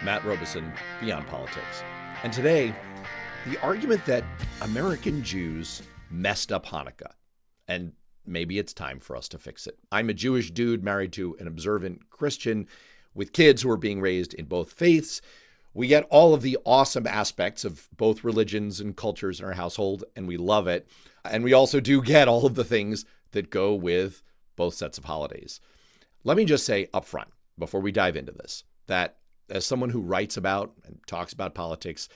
Matt Robison, Beyond Politics. And today, the argument that American Jews messed up Hanukkah, and maybe it's time for us to fix it. I'm a Jewish dude married to an observant Christian with kids who are being raised in both faiths. We get all of the awesome aspects of both religions and cultures in our household, and we love it. And we also do get all of the things that go with both sets of holidays. Let me just say up front, before we dive into this, that as someone who writes about and talks about politics,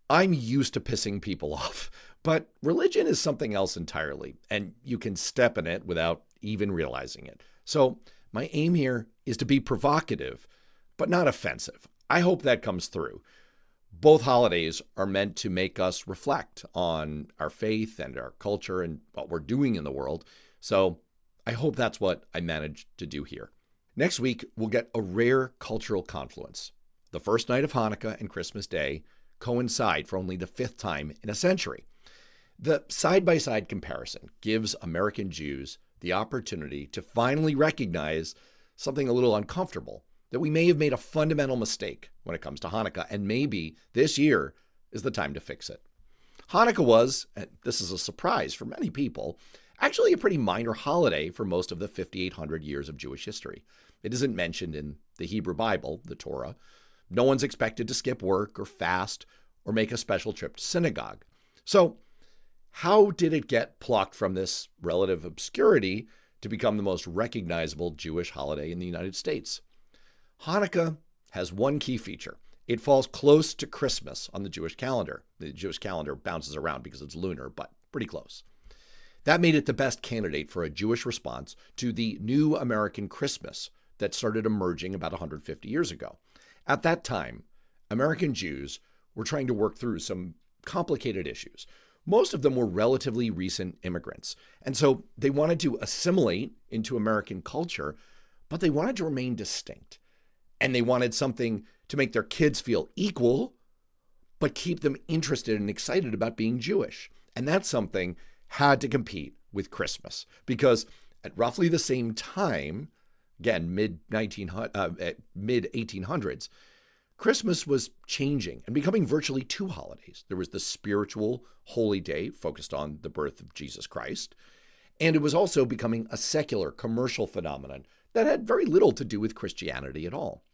I'm used to pissing people off. But religion is something else entirely, and you can step in it without even realizing it. So my aim here is to be provocative, but not offensive. I hope that comes through. Both holidays are meant to make us reflect on our faith and our culture and what we're doing in the world. So I hope that's what I managed to do here. Next week, we'll get a rare cultural confluence. The first night of Hanukkah and Christmas Day coincide for only the fifth time in a century. The side-by-side comparison gives American Jews the opportunity to finally recognize something a little uncomfortable, that we may have made a fundamental mistake when it comes to Hanukkah, and maybe this year is the time to fix it. Hanukkah was, and this is a surprise for many people, actually a pretty minor holiday for most of the 5,800 years of Jewish history. It isn't mentioned in the Hebrew Bible, the Torah. No one's expected to skip work or fast or make a special trip to synagogue. So how did it get plucked from this relative obscurity to become the most recognizable Jewish holiday in the United States? Hanukkah has one key feature. It falls close to Christmas on the Jewish calendar. The Jewish calendar bounces around because it's lunar, but pretty close. That made it the best candidate for a Jewish response to the new American Christmas that started emerging about 150 years ago. At that time, American Jews were trying to work through some complicated issues. Most of them were relatively recent immigrants, and so they wanted to assimilate into American culture, but they wanted to remain distinct. And they wanted something to make their kids feel equal, but keep them interested and excited about being Jewish. And that something had to compete with Christmas, because at roughly the same time, again, mid-1800s, Christmas was changing and becoming virtually two holidays. There was the spiritual holy day focused on the birth of Jesus Christ, and it was also becoming a secular commercial phenomenon that had very little to do with Christianity at all.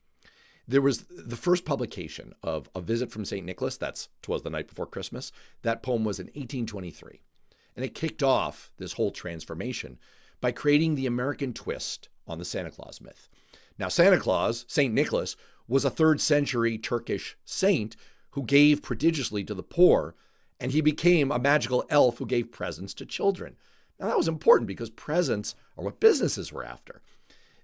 There was the first publication of A Visit from St. Nicholas, that's 'Twas the Night Before Christmas. That poem was in 1823. And it kicked off this whole transformation by creating the American twist on the Santa Claus myth. Now, Santa Claus, St. Nicholas, was a 3rd century Turkish saint who gave prodigiously to the poor, and he became a magical elf who gave presents to children. Now, that was important because presents are what businesses were after.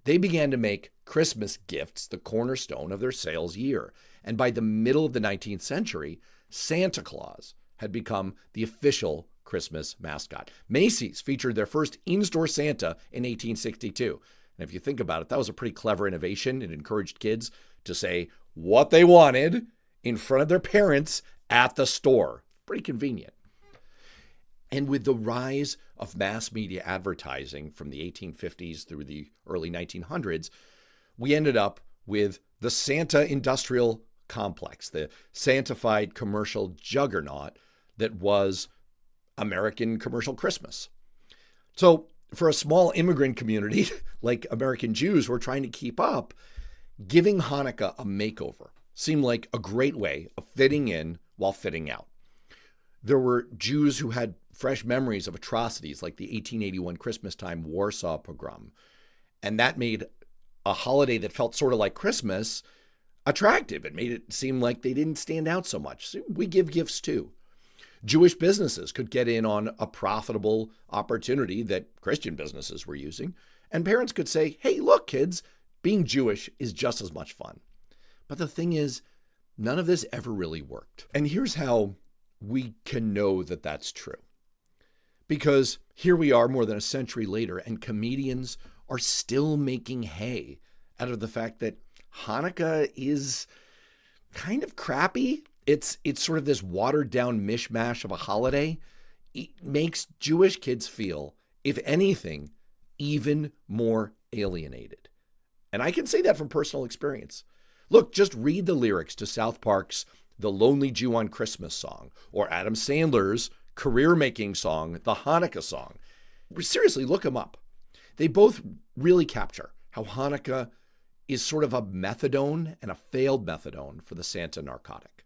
They began to make Christmas gifts the cornerstone of their sales year. And by the middle of the 19th century, Santa Claus had become the official Christmas mascot. Macy's featured their first in-store Santa in 1862. And if you think about it, that was a pretty clever innovation. It encouraged kids to say what they wanted in front of their parents at the store. Pretty convenient. And with the rise of mass media advertising from the 1850s through the early 1900s, we ended up with the Santa industrial complex, the Santified commercial juggernaut that was American commercial Christmas. So for a small immigrant community like American Jews who are trying to keep up, giving Hanukkah a makeover seemed like a great way of fitting in while fitting out. There were Jews who had fresh memories of atrocities like the 1881 Christmastime Warsaw pogrom. And that made a holiday that felt sort of like Christmas attractive. It made it seem like they didn't stand out so much. So we give gifts too. Jewish businesses could get in on a profitable opportunity that Christian businesses were using. And parents could say, hey, look, kids, being Jewish is just as much fun. But the thing is, none of this ever really worked. And here's how we can know that that's true. Because here we are more than a century later, and comedians are still making hay out of the fact that Hanukkah is kind of crappy. It's sort of this watered down mishmash of a holiday. It makes Jewish kids feel, if anything, even more alienated. And I can say that from personal experience. Look, just read the lyrics to South Park's The Lonely Jew on Christmas song, or Adam Sandler's career-making song, The Hanukkah Song. Seriously, look them up. They both really capture how Hanukkah is sort of a methadone and a failed methadone for the Santa narcotic.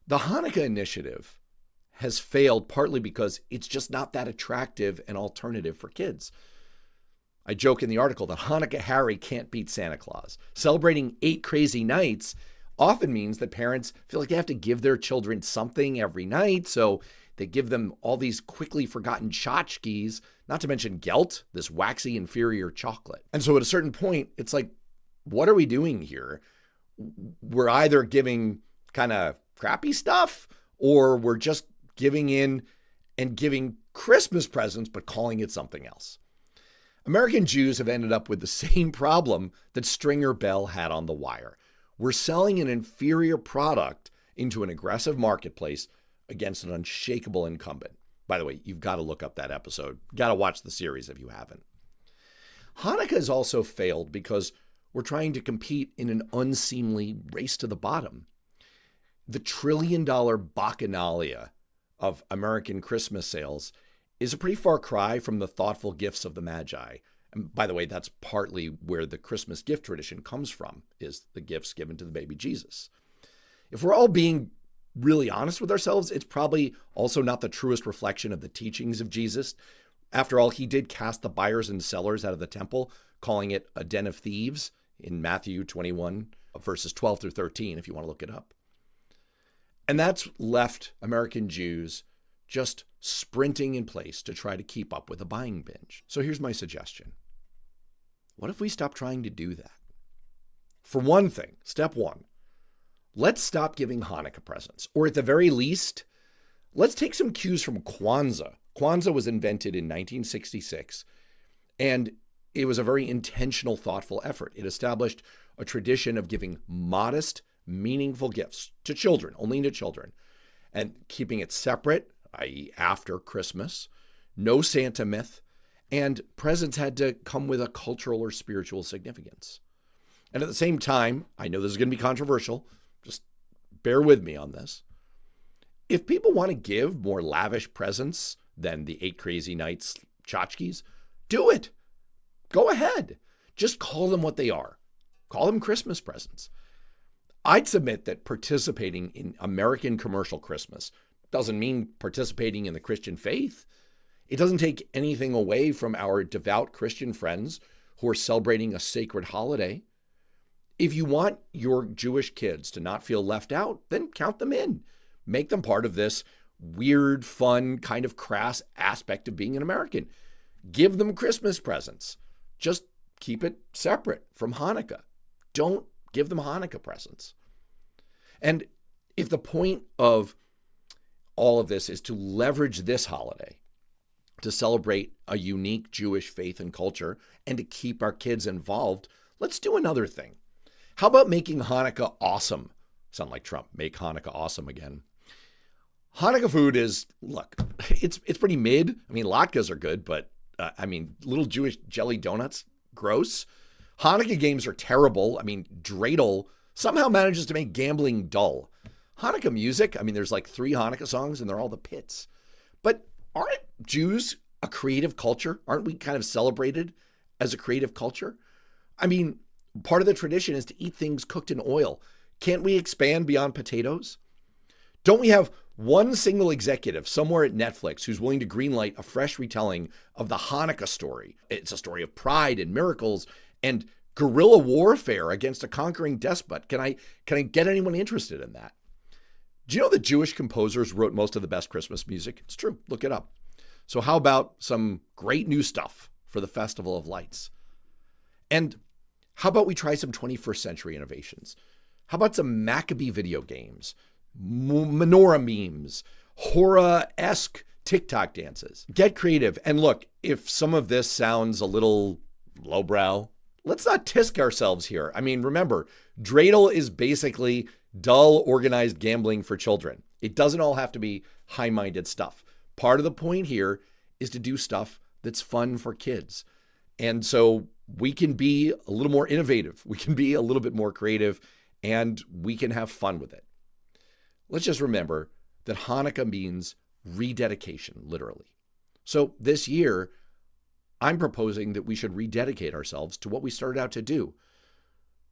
The Hanukkah initiative has failed partly because it's just not that attractive an alternative for kids. I joke in the article that Hanukkah Harry can't beat Santa Claus. Celebrating 8 crazy nights often means that parents feel like they have to give their children something every night, so they give them all these quickly forgotten tchotchkes, not to mention gelt, this waxy inferior chocolate. And so at a certain point, it's like, what are we doing here? We're either giving kind of crappy stuff, or we're just giving in and giving Christmas presents, but calling it something else. American Jews have ended up with the same problem that Stringer Bell had on The Wire. We're selling an inferior product into an aggressive marketplace against an unshakable incumbent. By the way, you've got to look up that episode. Got to watch the series if you haven't. Hanukkah has also failed because we're trying to compete in an unseemly race to the bottom. The $1 trillion bacchanalia of American Christmas sales is a pretty far cry from the thoughtful gifts of the Magi. And by the way, that's partly where the Christmas gift tradition comes from, is the gifts given to the baby Jesus. If we're all being really honest with ourselves, it's probably also not the truest reflection of the teachings of Jesus. After all, he did cast the buyers and sellers out of the temple, calling it a den of thieves in Matthew 21, verses 12 through 13, if you want to look it up. And that's left American Jews just sprinting in place to try to keep up with the buying binge. So here's my suggestion. What if we stop trying to do that? For one thing, step one, let's stop giving Hanukkah presents. Or at the very least, let's take some cues from Kwanzaa. Kwanzaa was invented in 1966, and it was a very intentional, thoughtful effort. It established a tradition of giving modest, meaningful gifts to children, only to children, and keeping it separate, i.e. after Christmas, no Santa myth, and presents had to come with a cultural or spiritual significance. And at the same time, I know this is going to be controversial, just bear with me on this. If people want to give more lavish presents than the 8 crazy nights tchotchkes, do it. Go ahead. Just call them what they are. Call them Christmas presents. I'd submit that participating in American commercial Christmas doesn't mean participating in the Christian faith. It doesn't take anything away from our devout Christian friends who are celebrating a sacred holiday. If you want your Jewish kids to not feel left out, then count them in. Make them part of this weird, fun, kind of crass aspect of being an American. Give them Christmas presents. Just keep it separate from Hanukkah. Don't give them Hanukkah presents. And if the point of all of this is to leverage this holiday to celebrate a unique Jewish faith and culture and to keep our kids involved, let's do another thing. How about making Hanukkah awesome? Sound like Trump, make Hanukkah awesome again. Hanukkah food is, look, it's pretty mid. I mean, latkes are good, but little Jewish jelly donuts, gross. Hanukkah games are terrible. I mean, dreidel somehow manages to make gambling dull. Hanukkah music, there's like 3 Hanukkah songs and they're all the pits. But aren't Jews a creative culture? Aren't we kind of celebrated as a creative culture? Part of the tradition is to eat things cooked in oil. Can't we expand beyond potatoes? Don't we have one single executive somewhere at Netflix who's willing to greenlight a fresh retelling of the Hanukkah story? It's a story of pride and miracles and guerrilla warfare against a conquering despot. Can I get anyone interested in that? Do you know that Jewish composers wrote most of the best Christmas music? It's true. Look it up. So how about some great new stuff for the Festival of Lights? And how about we try some 21st century innovations? How about some Maccabee video games, menorah memes, horror-esque TikTok dances? Get creative. And look, if some of this sounds a little lowbrow, let's not tisk ourselves here. Remember, dreidel is basically dull, organized gambling for children. It doesn't all have to be high-minded stuff. Part of the point here is to do stuff that's fun for kids. And so we can be a little more innovative. We can be a little bit more creative, and we can have fun with it. Let's just remember that Hanukkah means rededication, literally. So this year, I'm proposing that we should rededicate ourselves to what we started out to do.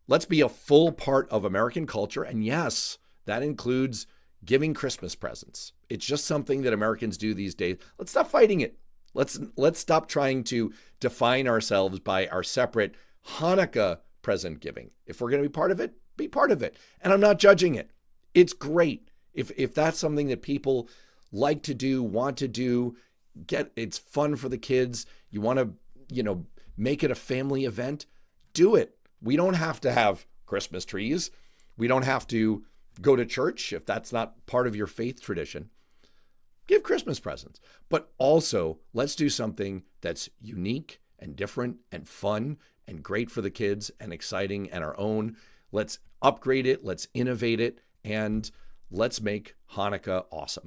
Let's be a full part of American culture. And yes, that includes giving Christmas presents. It's just something that Americans do these days. Let's stop fighting it. Let's stop trying to define ourselves by our separate Hanukkah present giving. If we're going to be part of it, be part of it. And I'm not judging it. It's great. If that's something that people like to do, want to do, it's fun for the kids. You want to, make it a family event, do it. We don't have to have Christmas trees. We don't have to go to church if that's not part of your faith tradition. Give Christmas presents, but also let's do something that's unique and different and fun and great for the kids and exciting and our own. Let's upgrade it. Let's innovate it. And let's make Hanukkah awesome.